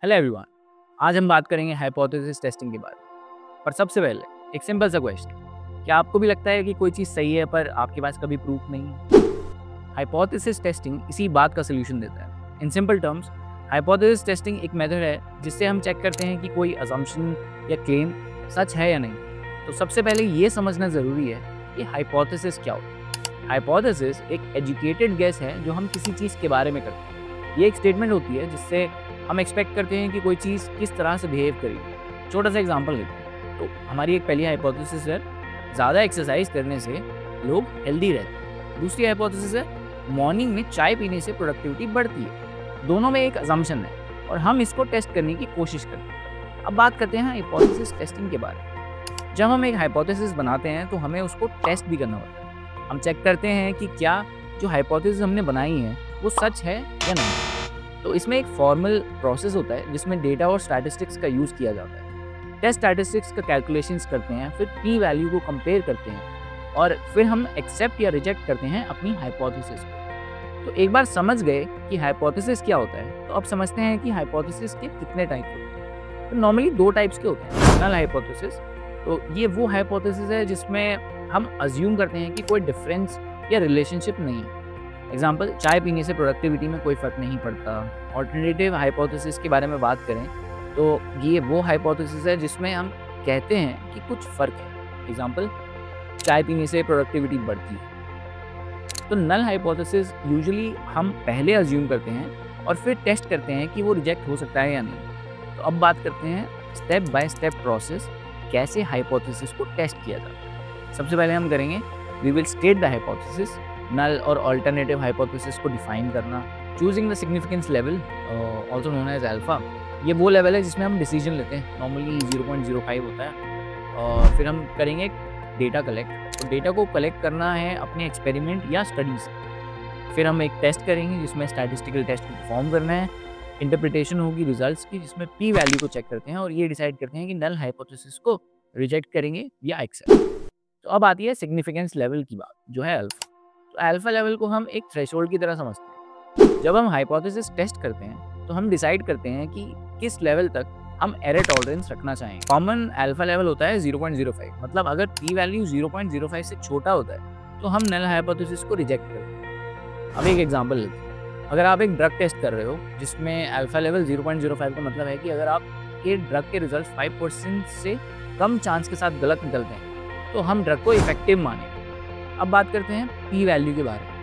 Hello everyone. आज हम बात करेंगे हाइपोथेसिस टेस्टिंग के बारे में। पर सबसे पहले एक सिंपल सा क्वेश्चन, क्या आपको भी लगता है कि कोई चीज़ सही है पर आपके पास कभी प्रूफ नहीं है? हाइपोथेसिस टेस्टिंग इसी बात का सोल्यूशन देता है। In simple terms, hypothesis testing एक मेथड है जिससे हम चेक करते हैं कि कोई असम्पशन या क्लेम सच है या नहीं। तो सबसे पहले ये समझना ज़रूरी है कि हाइपोथेसिस क्या होता है। हाइपोथेसिस एक एजुकेटेड गेस है जो हम किसी चीज़ के बारे में करते हैं। ये एक स्टेटमेंट होती है जिससे हम एक्सपेक्ट करते हैं कि कोई चीज़ किस तरह से बिहेव करेगी। छोटा सा एग्जांपल लेते हैं। तो हमारी एक पहली हाइपोथेसिस है, ज़्यादा एक्सरसाइज करने से लोग हेल्दी रहते हैं। दूसरी हाइपोथेसिस है, मॉर्निंग में चाय पीने से प्रोडक्टिविटी बढ़ती है। दोनों में एक अजम्पशन है और हम इसको टेस्ट करने की कोशिश करते हैं। अब बात करते हैं हाइपोथेसिस टेस्टिंग के बारे में। जब हम एक हाइपोथेसिस बनाते हैं तो हमें उसको टेस्ट भी करना होता है। हम चेक करते हैं कि क्या जो हाइपोथेसिस हमने बनाई है वो सच है या नहीं। तो इसमें एक फॉर्मल प्रोसेस होता है जिसमें डेटा और स्टैटिस्टिक्स का यूज़ किया जाता है। टेस्ट स्टैटिस्टिक्स का कैलकुलेशंस करते हैं, फिर पी वैल्यू को कंपेयर करते हैं और फिर हम एक्सेप्ट या रिजेक्ट करते हैं अपनी हाइपोथेसिस को। तो एक बार समझ गए कि हाइपोथेसिस क्या होता है, तो अब समझते हैं कि हाइपोथेसिस के कितने टाइप्स होते हैं। तो नॉर्मली दो टाइप्स के होते हैं। नल हाइपोथेसिस, तो ये वो हाइपोथेसिस है जिसमें हम अज्यूम करते हैं कि कोई डिफरेंस या रिलेशनशिप नहीं है। एग्जाम्पल, चाय पीने से प्रोडक्टिविटी में कोई फ़र्क नहीं पड़ता। ऑल्टरनेटिव हाइपोथेसिस के बारे में बात करें तो ये वो हाइपोथेसिस है जिसमें हम कहते हैं कि कुछ फ़र्क है। एग्जाम्पल, चाय पीने से प्रोडक्टिविटी बढ़ती है। तो नल हाइपोथेसिस यूजुअली हम पहले अज्यूम करते हैं और फिर टेस्ट करते हैं कि वो रिजेक्ट हो सकता है या नहीं। तो अब बात करते हैं स्टेप बाय स्टेप प्रोसेस, कैसे हाइपोथेसिस को टेस्ट किया जाता है। सबसे पहले हम करेंगे, we will state the hypothesis, null और अल्टरनेटिव हाइपोथेसिस को डिफाइन करना, choosing the significance level also known as alpha. ये वो लेवल है जिसमें हम डिसीजन लेते हैं, नॉर्मली 0.05 होता है। और फिर हम करेंगे डेटा कलेक्ट। तो डेटा को कलेक्ट करना है अपने एक्सपेरिमेंट या स्टडी से। फिर हम एक टेस्ट करेंगे जिसमें स्टैटिस्टिकल टेस्ट को परफॉर्म करना है। इंटरप्रिटेशन होगी रिजल्ट्स की, जिसमें पी वैल्यू को चेक करते हैं और ये डिसाइड करते हैं कि नल हाइपोथेसिस को रिजेक्ट करेंगे या एक्सेप्ट। तो अब आती है सिग्निफिकेंस लेवल की बात, जो है अल्फा। तो अल्फा लेवल को हम एक थ्रेशोल्ड की तरह समझते हैं। जब हम हाइपोथेसिस टेस्ट करते हैं तो हम डिसाइड करते हैं कि किस लेवल तक हम एरर टॉलरेंस रखना चाहें। कॉमन अल्फा लेवल होता है 0.05, मतलब अगर पी वैल्यू 0.05 से छोटा होता है तो हम नल हाइपोथेसिस को रिजेक्ट करते हैं। अब एक एग्जांपल लेते हैं। अगर आप एक ड्रग टेस्ट कर रहे हो जिसमें अल्फा लेवल 0.05 का मतलब है कि अगर आपके ड्रग के रिजल्ट 5% से कम चांस के साथ गलत निकलते हैं तो हम ड्रग को इफेक्टिव मानेंगे। अब बात करते हैं पी वैल्यू के बारे में।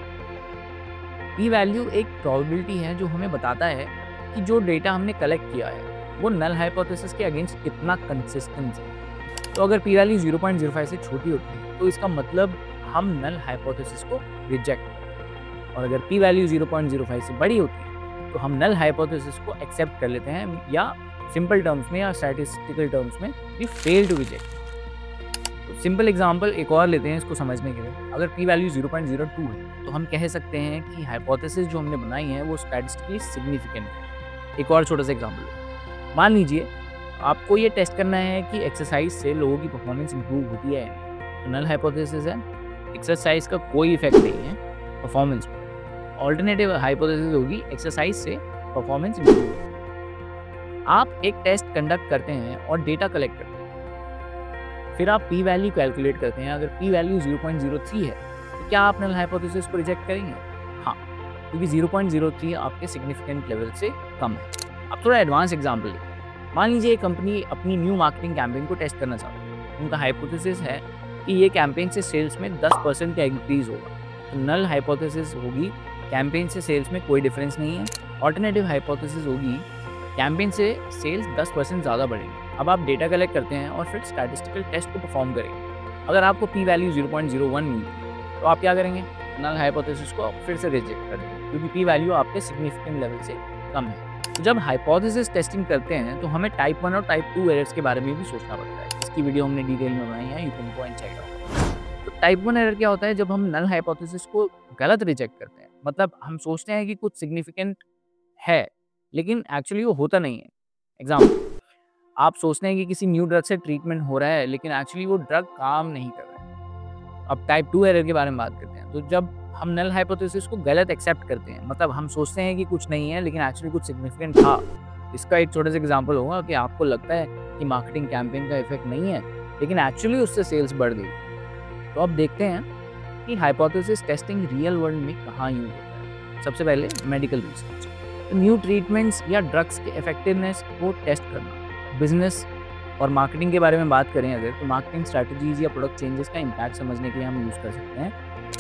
पी वैल्यू एक प्रोबेबिलिटी है जो हमें बताता है कि जो डेटा हमने कलेक्ट किया है वो नल हाइपोथेसिस के अगेंस्ट कितना कंसिस्टेंट है। तो अगर पी वैल्यू 0.05 से छोटी होती है तो इसका मतलब हम नल हाइपोथेसिस को रिजेक्ट करते हैं, और अगर पी वैल्यू 0.05 से बड़ी होती है तो हम नल हाइपोथेसिस को एक्सेप्ट कर लेते हैं, या सिंपल टर्म्स में या स्टैटिस्टिकल टर्म्स में we fail to reject. Simple example एक और लेते हैं इसको समझने के लिए। अगर पी वैल्यू 0.02 है तो हम कह सकते हैं कि हाइपोथेसिस जो हमने बनाई है वो स्टैटिस्टिकली सिग्निफिकेंट है। एक और छोटा सा एग्जांपल, मान लीजिए आपको ये टेस्ट करना है कि एक्सरसाइज से लोगों की परफॉर्मेंस इंप्रूव होती है। तो नल हाइपोथेसिस है, एक्सरसाइज का कोई इफेक्ट नहीं है परफॉर्मेंस पर। ऑल्टरनेटिव हाइपोथेसिस होगी, एक्सरसाइज से परफॉर्मेंस इंप्रूव। आप एक टेस्ट कंडक्ट करते हैं और डेटा कलेक्ट करते हैं, फिर आप पी वैल्यू कैलकुलेट करते हैं। अगर पी वैल्यू 0.03 है तो क्या आप नल हाइपोथेसिस को रिजेक्ट करेंगे? हाँ, क्योंकि 0.03 आपके सिग्निफिकेंट लेवल से कम है। अब थोड़ा एडवांस एग्जांपल लेते हैं। मान लीजिए एक कंपनी अपनी न्यू मार्केटिंग कैंपेन को टेस्ट करना चाहती है। उनका हाइपोथेसिस है कि ये कैंपेन से सेल्स में 10% का इंक्रीज होगा। तो नल हाइपोथेसिस होगी, कैंपेन से सेल्स में कोई डिफरेंस नहीं है। ऑल्टरनेटिव हाइपोथेसिस होगी, कैंपेन से सेल्स 10% ज़्यादा बढ़ेंगे। अब आप डेटा कलेक्ट करते हैं और फिर स्टैटिस्टिकल टेस्ट को परफॉर्म करेंगे। अगर आपको पी वैल्यू 0.01 मिली तो आप क्या करेंगे? नल हाइपोथेसिस को फिर से रिजेक्ट कर देंगे, क्योंकि पी वैल्यू आपके सिग्निफिकेंट लेवल से कम है। तो जब हाइपोथेसिस टेस्टिंग करते हैं तो हमें टाइप 1 और टाइप 2 एरर्स के बारे में भी सोचना पड़ता है। इसकी वीडियो हमने डिटेल में बनाई है, you can go and check it out. तो टाइप 1 एरर क्या होता है? जब हम नल हाइपोथेसिस को गलत रिजेक्ट करते हैं, मतलब हम सोचते हैं कि कुछ सिग्निफिकेंट है लेकिन एक्चुअली वो होता नहीं है। एग्जाम्पल, आप सोचते हैं कि किसी न्यू ड्रग से ट्रीटमेंट हो रहा है लेकिन एक्चुअली वो ड्रग काम नहीं कर रहा है। अब टाइप 2 एरर के बारे में बात करते हैं। तो जब हम नल हाइपोथेसिस को गलत एक्सेप्ट करते हैं, मतलब हम सोचते हैं कि कुछ नहीं है लेकिन एक्चुअली कुछ सिग्निफिकेंट था, इसका एक छोटा सा एग्जांपल होगा कि आपको लगता है कि मार्केटिंग कैंपेन का इफेक्ट नहीं है, लेकिन एक्चुअली उससे सेल्स बढ़ गई। तो अब देखते हैं कि हाइपोथेसिस टेस्टिंग रियल वर्ल्ड में कहाँ यूज होता है। सबसे पहले मेडिकल रिसर्च, तो न्यू ट्रीटमेंट्स या ड्रग्स के इफेक्टिवनेस को टेस्ट करना। बिजनेस और मार्केटिंग के बारे में बात करें अगर, तो मार्केटिंग स्ट्रैटेजीज या प्रोडक्ट चेंजेस का इम्पैक्ट समझने के लिए हम यूज़ कर सकते हैं।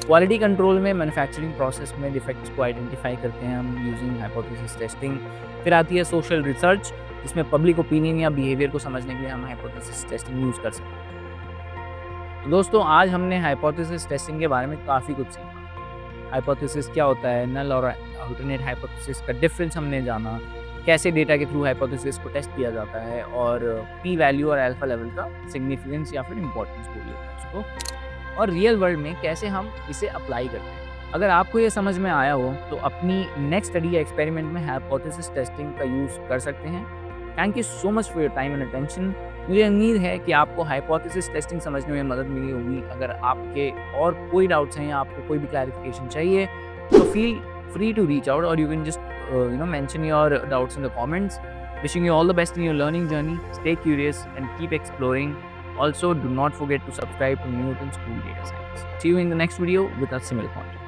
क्वालिटी कंट्रोल में मैन्युफैक्चरिंग प्रोसेस में डिफेक्ट्स को आइडेंटिफाई करते हैं हम यूजिंग हाइपोथेसिस टेस्टिंग। फिर आती है सोशल रिसर्च, जिसमें पब्लिक ओपिनियन या बिहेवियर को समझने के लिए हम हाइपोथेसिस टेस्टिंग यूज़ कर सकते हैं। तो दोस्तों, आज हमने हाइपोथेसिस टेस्टिंग के बारे में काफ़ी कुछ सीखा। हाइपोथेसिस क्या होता है, नल और अल्टरनेट हाइपोथेसिस का डिफरेंस हमने जाना, कैसे डेटा के थ्रू हाइपोथेसिस को टेस्ट किया जाता है, और पी वैल्यू और अल्फा लेवल का सिग्निफिकेंस या फिर इम्पोर्टेंस बोल लेते हैं उसको, और रियल वर्ल्ड में कैसे हम इसे अप्लाई करते हैं। अगर आपको ये समझ में आया हो तो अपनी नेक्स्ट स्टडी या एक्सपेरिमेंट में हाइपोथेसिस टेस्टिंग का यूज़ कर सकते हैं। Thank you so much for your time and attention. मुझे उम्मीद है कि आपको हाइपोथेसिस टेस्टिंग समझने में मदद मिली होगी। अगर आपके और कोई डाउट्स हैं या आपको कोई भी क्लैरिफिकेशन चाहिए तो feel free to reach out, or you can just mention your doubts in the comments. Wishing you all the best in your learning journey. Stay curious and keep exploring. Also, do not forget to subscribe to Newton School Data Science. See you in the next video with a similar content.